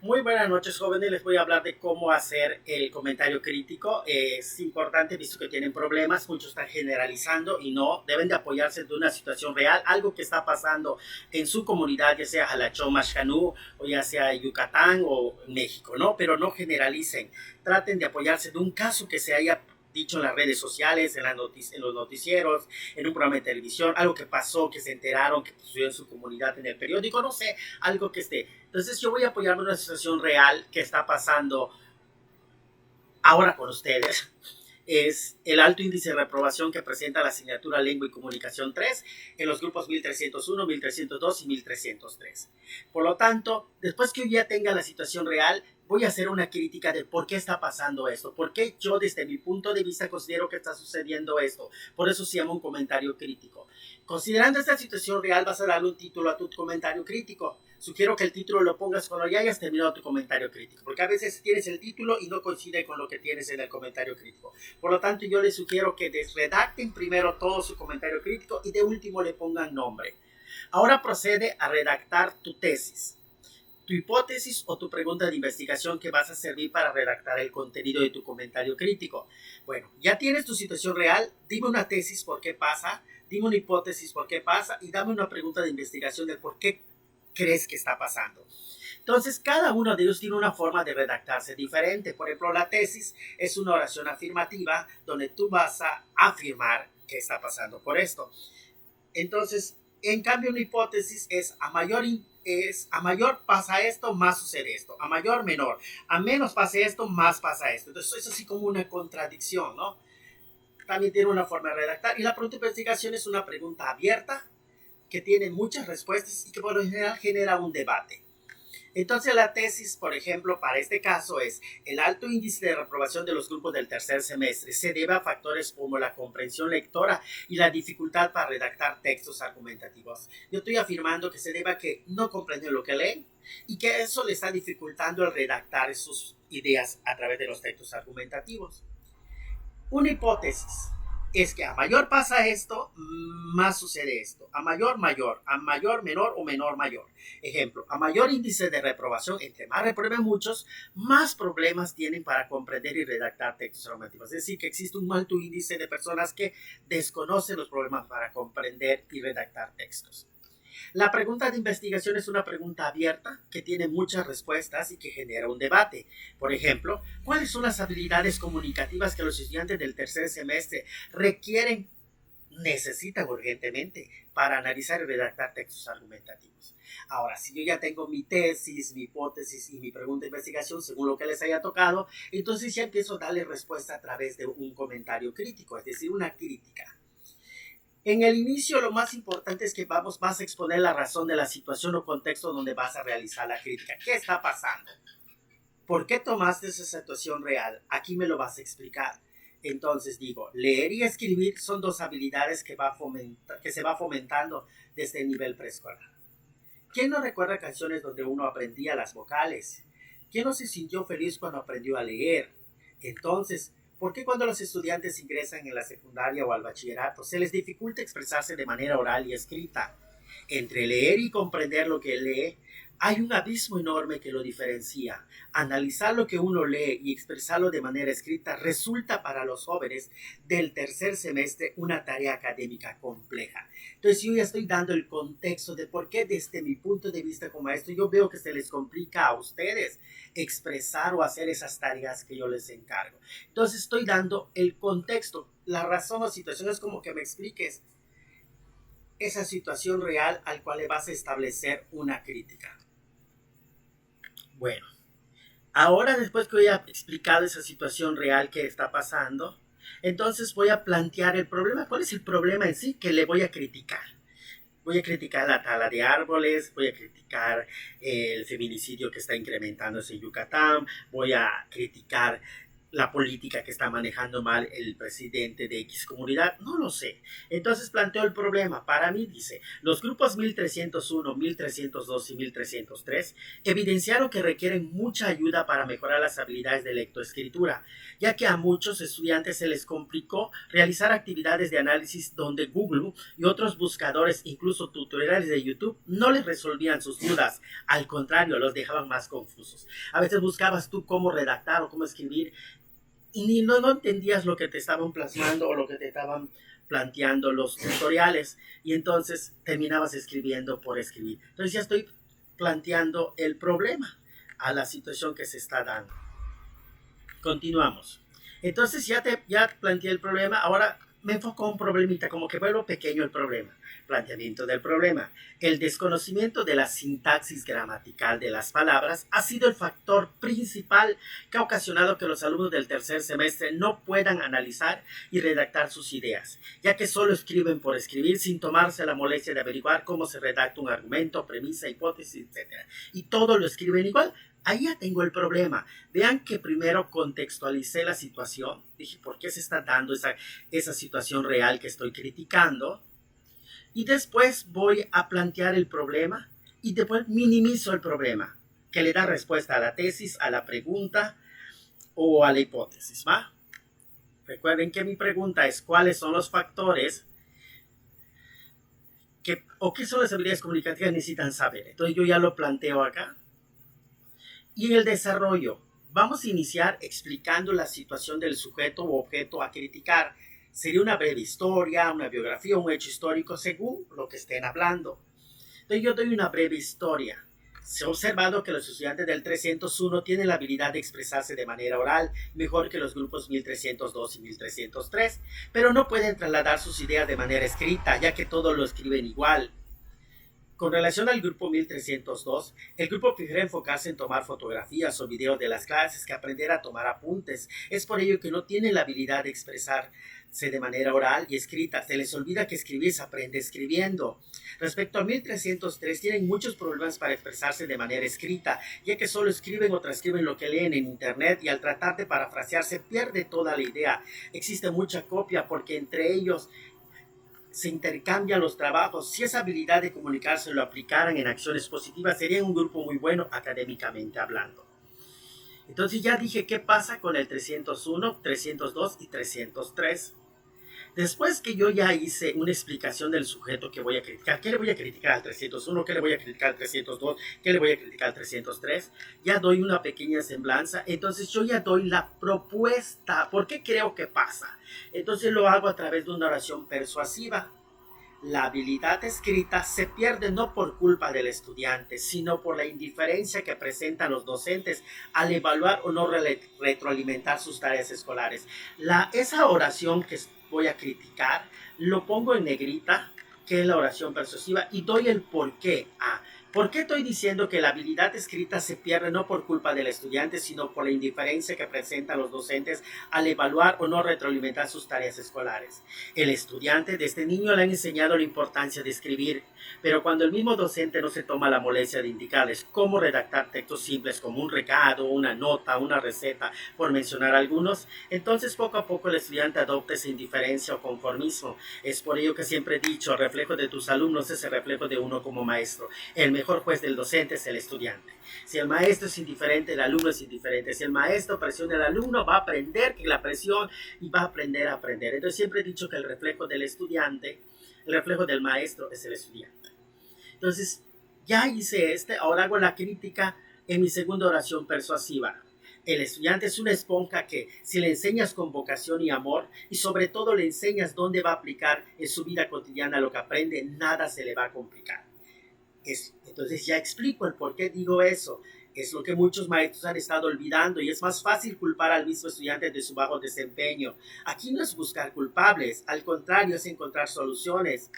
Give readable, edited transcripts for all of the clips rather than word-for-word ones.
Muy buenas noches, jóvenes. Les voy a hablar de cómo hacer el comentario crítico. Es importante, visto que tienen problemas, muchos están generalizando y no, deben de apoyarse de una situación real, algo que está pasando en su comunidad, ya sea Jalachó, Mashcanú, o ya sea Yucatán o México, ¿no? Pero no generalicen. Traten de apoyarse de un caso que se haya dicho en las redes sociales, en los noticieros, en un programa de televisión, algo que pasó, que se enteraron, que sucedió en su comunidad, en el periódico, no sé, algo que esté. Entonces yo voy a apoyarme en una situación real que está pasando ahora con ustedes. Es el alto índice de reprobación que presenta la asignatura Lengua y Comunicación 3 en los grupos 1301, 1302 y 1303. Por lo tanto, después que yo ya tenga la situación real, voy a hacer una crítica de por qué está pasando esto, por qué yo desde mi punto de vista considero que está sucediendo esto. Por eso se llama un comentario crítico. Considerando esta situación real, vas a darle un título a tu comentario crítico. Sugiero que el título lo pongas cuando ya hayas terminado tu comentario crítico, porque a veces tienes el título y no coincide con lo que tienes en el comentario crítico. Por lo tanto, yo les sugiero que redacten primero todo su comentario crítico y de último le pongan nombre. Ahora procede a redactar tu tesis, tu hipótesis o tu pregunta de investigación que vas a servir para redactar el contenido de tu comentario crítico. Bueno, ya tienes tu situación real, dime una tesis por qué pasa, dime una hipótesis por qué pasa y dame una pregunta de investigación de por qué crees que está pasando. Entonces, cada uno de ellos tiene una forma de redactarse diferente. Por ejemplo, la tesis es una oración afirmativa donde tú vas a afirmar que está pasando por esto. Entonces, en cambio, una hipótesis es a mayor pasa esto, más sucede esto. A mayor, menor. A menos pasa esto, más pasa esto. Entonces, es así como una contradicción, ¿no? También tiene una forma de redactar. Y la pregunta de investigación es una pregunta abierta que tiene muchas respuestas y que por lo general genera un debate. Entonces la tesis, por ejemplo, para este caso es el alto índice de reprobación de los grupos del tercer semestre se debe a factores como la comprensión lectora y la dificultad para redactar textos argumentativos. Yo estoy afirmando que se debe a que no comprenden lo que leen y que eso le está dificultando el redactar sus ideas a través de los textos argumentativos. Una hipótesis es que a mayor pasa esto, más sucede esto. A mayor, mayor. A mayor, menor o menor, mayor. Ejemplo, a mayor índice de reprobación, entre más reprueben muchos, más problemas tienen para comprender y redactar textos normativos. Es decir, que existe un alto índice de personas que desconocen los problemas para comprender y redactar textos. La pregunta de investigación es una pregunta abierta que tiene muchas respuestas y que genera un debate. Por ejemplo, ¿cuáles son las habilidades comunicativas que los estudiantes del tercer semestre requieren, necesitan urgentemente para analizar y redactar textos argumentativos? Ahora, si yo ya tengo mi tesis, mi hipótesis y mi pregunta de investigación según lo que les haya tocado, entonces ya empiezo a darle respuesta a través de un comentario crítico, es decir, una crítica. En el inicio lo más importante es que vas a exponer la razón de la situación o contexto donde vas a realizar la crítica. ¿Qué está pasando? ¿Por qué tomaste esa situación real? Aquí me lo vas a explicar. Entonces digo, leer y escribir son dos habilidades que se va fomentando desde el nivel preescolar. ¿Quién no recuerda canciones donde uno aprendía las vocales? ¿Quién no se sintió feliz cuando aprendió a leer? Entonces, ¿por qué cuando los estudiantes ingresan en la secundaria o al bachillerato se les dificulta expresarse de manera oral y escrita? Entre leer y comprender lo que lee, hay un abismo enorme que lo diferencia. Analizar lo que uno lee y expresarlo de manera escrita resulta para los jóvenes del tercer semestre una tarea académica compleja. Entonces yo ya estoy dando el contexto de por qué desde mi punto de vista como maestro yo veo que se les complica a ustedes expresar o hacer esas tareas que yo les encargo. Entonces estoy dando el contexto, la razón o situación es como que me expliques esa situación real al cual le vas a establecer una crítica. Bueno, ahora después que haya explicado esa situación real que está pasando, entonces voy a plantear el problema. ¿Cuál es el problema en sí que le voy a criticar? Voy a criticar la tala de árboles, voy a criticar el feminicidio que está incrementándose en Yucatán, voy a criticar la política que está manejando mal el presidente de X comunidad, no lo sé. Entonces planteó el problema. Para mí, dice, los grupos 1301, 1302 y 1303 evidenciaron que requieren mucha ayuda para mejorar las habilidades de lectoescritura, ya que a muchos estudiantes se les complicó realizar actividades de análisis donde Google y otros buscadores, incluso tutoriales de YouTube, no les resolvían sus dudas. Al contrario, los dejaban más confusos. A veces buscabas tú cómo redactar o cómo escribir y no entendías lo que te estaban plasmando o lo que te estaban planteando los tutoriales, y entonces terminabas escribiendo por escribir. Entonces ya estoy planteando el problema a la situación que se está dando. Continuamos. Entonces ya planteé el problema, ahora me enfoco a un problemita, como que vuelvo pequeño el problema. Planteamiento del problema. El desconocimiento de la sintaxis gramatical de las palabras ha sido el factor principal que ha ocasionado que los alumnos del tercer semestre no puedan analizar y redactar sus ideas, ya que solo escriben por escribir sin tomarse la molestia de averiguar cómo se redacta un argumento, premisa, hipótesis, etc. Y todo lo escriben igual. Ahí ya tengo el problema. Vean que primero contextualicé la situación. Dije, ¿por qué se está dando esa situación real que estoy criticando? Y después voy a plantear el problema y después minimizo el problema, que le da respuesta a la tesis, a la pregunta o a la hipótesis, ¿va? Recuerden que mi pregunta es, ¿cuáles son los factores o qué son las habilidades comunicativas que necesitan saber? Entonces yo ya lo planteo acá. Y en el desarrollo, vamos a iniciar explicando la situación del sujeto u objeto a criticar. Sería una breve historia, una biografía, un hecho histórico, según lo que estén hablando. Entonces yo doy una breve historia. Se ha observado que los estudiantes del 301 tienen la habilidad de expresarse de manera oral mejor que los grupos 1302 y 1303, pero no pueden trasladar sus ideas de manera escrita, ya que todos lo escriben igual. Con relación al grupo 1302, el grupo prefiere enfocarse en tomar fotografías o videos de las clases que aprender a tomar apuntes. Es por ello que no tienen la habilidad de expresarse de manera oral y escrita. Se les olvida que escribir se aprende escribiendo. Respecto a 1303, tienen muchos problemas para expresarse de manera escrita, ya que solo escriben o transcriben lo que leen en internet y al tratar de parafrasear se pierde toda la idea. Existe mucha copia porque entre ellos se intercambian los trabajos. Si esa habilidad de comunicarse lo aplicaran en acciones positivas, serían un grupo muy bueno académicamente hablando. Entonces ya dije qué pasa con el 301, 302 y 303. Después que yo ya hice una explicación del sujeto que voy a criticar, ¿qué le voy a criticar al 301? ¿Qué le voy a criticar al 302? ¿Qué le voy a criticar al 303? Ya doy una pequeña semblanza. Entonces yo ya doy la propuesta. ¿Por qué creo que pasa? Entonces lo hago a través de una oración persuasiva. La habilidad escrita se pierde no por culpa del estudiante, sino por la indiferencia que presentan los docentes al evaluar o no retroalimentar sus tareas escolares. Esa oración que voy a criticar, lo pongo en negrita, que es la oración persuasiva, y doy el por qué. ¿Por qué estoy diciendo que la habilidad escrita se pierde no por culpa del estudiante, sino por la indiferencia que presentan los docentes al evaluar o no retroalimentar sus tareas escolares? El estudiante desde niño le han enseñado la importancia de escribir, pero cuando el mismo docente no se toma la molestia de indicarles cómo redactar textos simples como un recado, una nota, una receta, por mencionar algunos, entonces poco a poco el estudiante adopta esa indiferencia o conformismo. Es por ello que siempre he dicho, el reflejo de tus alumnos es el reflejo de uno como maestro. El mejor juez del docente es el estudiante. Si el maestro es indiferente, el alumno es indiferente. Si el maestro presiona al alumno, va a aprender que la presión y va a aprender a aprender. Entonces siempre he dicho que el reflejo del estudiante, el reflejo del maestro es el estudiante. Entonces ya hice ahora hago la crítica en mi segunda oración persuasiva. El estudiante es una esponja que, si le enseñas con vocación y amor, y sobre todo le enseñas dónde va a aplicar en su vida cotidiana lo que aprende, nada se le va a complicar. Entonces ya explico el por qué digo eso. Es lo que muchos maestros han estado olvidando y es más fácil culpar al mismo estudiante de su bajo desempeño. Aquí no es buscar culpables, al contrario es encontrar soluciones,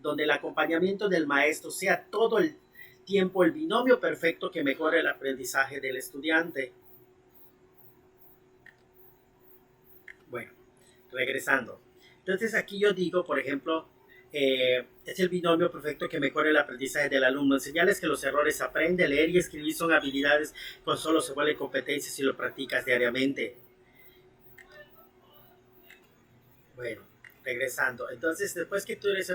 donde el acompañamiento del maestro sea todo el tiempo el binomio perfecto que mejore el aprendizaje del estudiante. Bueno, regresando. Entonces aquí yo digo, por ejemplo, es el binomio perfecto que mejora el aprendizaje del alumno. Enseñarles que los errores aprende, leer y escribir son habilidades que solo se vuelven competencias si lo practicas diariamente. Bueno, regresando. Entonces, después que tú eres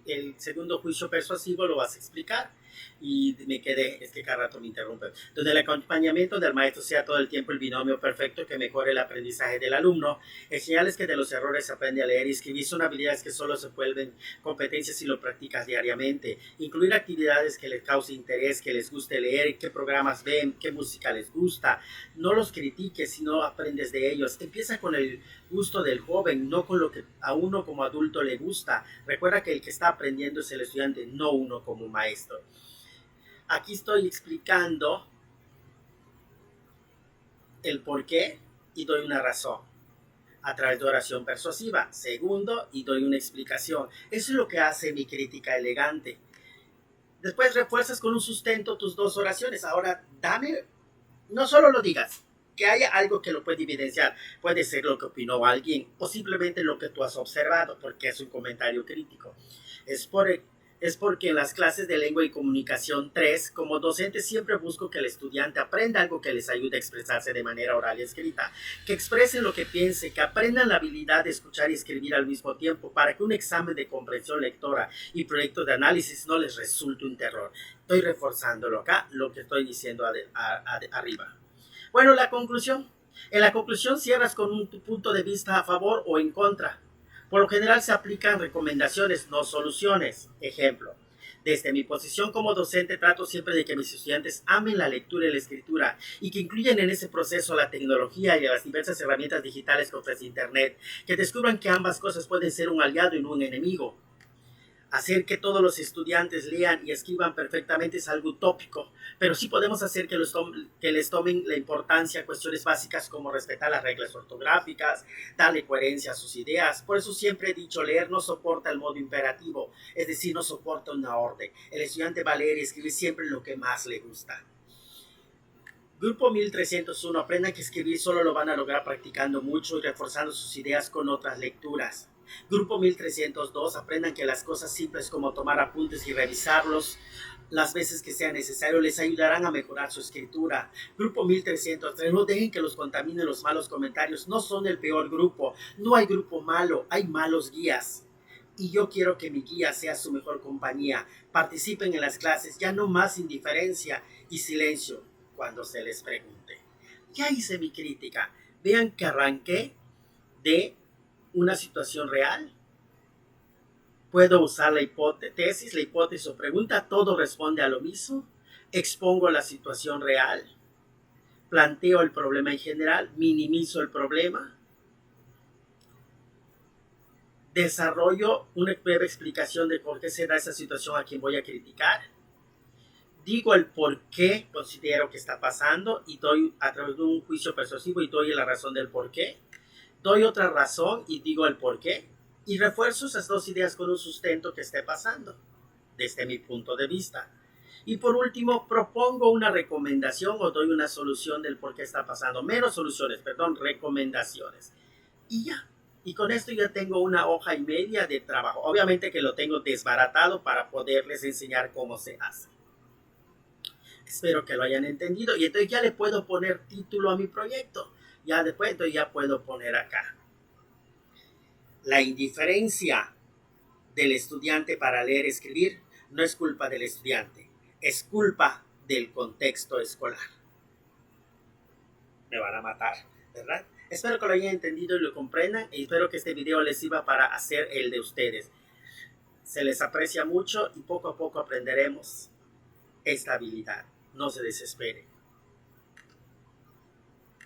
el segundo juicio persuasivo, lo vas a explicar. Y me quedé, es que cada rato me interrumpe. Donde el acompañamiento del maestro sea todo el tiempo el binomio perfecto que mejore el aprendizaje del alumno. Señales que de los errores se aprende a leer y escribir son habilidades que solo se vuelven competencias si lo practicas diariamente. Incluir actividades que les cause interés, que les guste leer, qué programas ven, qué música les gusta. No los critiques, sino aprendes de ellos. Empieza con el gusto del joven, no con lo que a uno como adulto le gusta. Recuerda que el que está aprendiendo es el estudiante, no uno como maestro. Aquí estoy explicando el por qué y doy una razón a través de oración persuasiva. Segundo, y doy una explicación. Eso es lo que hace mi crítica elegante. Después refuerzas con un sustento tus dos oraciones. Ahora, dame, no solo lo digas, que haya algo que lo puede evidenciar. Puede ser lo que opinó alguien o simplemente lo que tú has observado, porque es un comentario crítico. Es porque en las clases de lengua y comunicación 3, como docente siempre busco que el estudiante aprenda algo que les ayude a expresarse de manera oral y escrita, que expresen lo que piense, que aprendan la habilidad de escuchar y escribir al mismo tiempo para que un examen de comprensión lectora y proyecto de análisis no les resulte un terror. Estoy reforzándolo acá, lo que estoy diciendo arriba. Bueno, la conclusión. En la conclusión cierras con un punto de vista a favor o en contra. Por lo general se aplican recomendaciones, no soluciones. Ejemplo, desde mi posición como docente trato siempre de que mis estudiantes amen la lectura y la escritura y que incluyan en ese proceso la tecnología y las diversas herramientas digitales que ofrece Internet, que descubran que ambas cosas pueden ser un aliado y no un enemigo. Hacer que todos los estudiantes lean y escriban perfectamente es algo utópico, pero sí podemos hacer que les tomen la importancia a cuestiones básicas como respetar las reglas ortográficas, darle coherencia a sus ideas. Por eso siempre he dicho, leer no soporta el modo imperativo, es decir, no soporta una orden. El estudiante va a leer y escribir siempre lo que más le gusta. Grupo 1301, aprendan que escribir solo lo van a lograr practicando mucho y reforzando sus ideas con otras lecturas. Grupo 1302, aprendan que las cosas simples como tomar apuntes y revisarlos las veces que sea necesario les ayudarán a mejorar su escritura. Grupo 1303, no dejen que los contaminen los malos comentarios, no son el peor grupo, no hay grupo malo, hay malos guías. Y yo quiero que mi guía sea su mejor compañía. Participen en las clases, ya no más indiferencia y silencio cuando se les pregunte. Ya hice mi crítica. Vean que arranqué de una situación real. Puedo usar la hipótesis, la hipótesis o pregunta, todo responde a lo mismo. Expongo la situación real, planteo el problema en general, minimizo el problema, desarrollo una breve explicación de por qué se da esa situación a quien voy a criticar, digo el por qué considero que está pasando y doy a través de un juicio persuasivo y doy la razón del por qué, doy otra razón y digo el por qué, y refuerzo esas dos ideas con un sustento que esté pasando, desde mi punto de vista. Y por último, propongo una recomendación o doy una solución del por qué está pasando. Menos soluciones, perdón, recomendaciones. Y ya. Y con esto ya tengo una hoja y media de trabajo. Obviamente que lo tengo desbaratado para poderles enseñar cómo se hace. Espero que lo hayan entendido. Y entonces ya le puedo poner título a mi proyecto. Ya después entonces ya puedo poner acá. La indiferencia del estudiante para leer y escribir no es culpa del estudiante, es culpa del contexto escolar. Me van a matar, ¿verdad? Espero que lo hayan entendido y lo comprendan y espero que este video les sirva para hacer el de ustedes. Se les aprecia mucho y poco a poco aprenderemos esta habilidad. No se desesperen.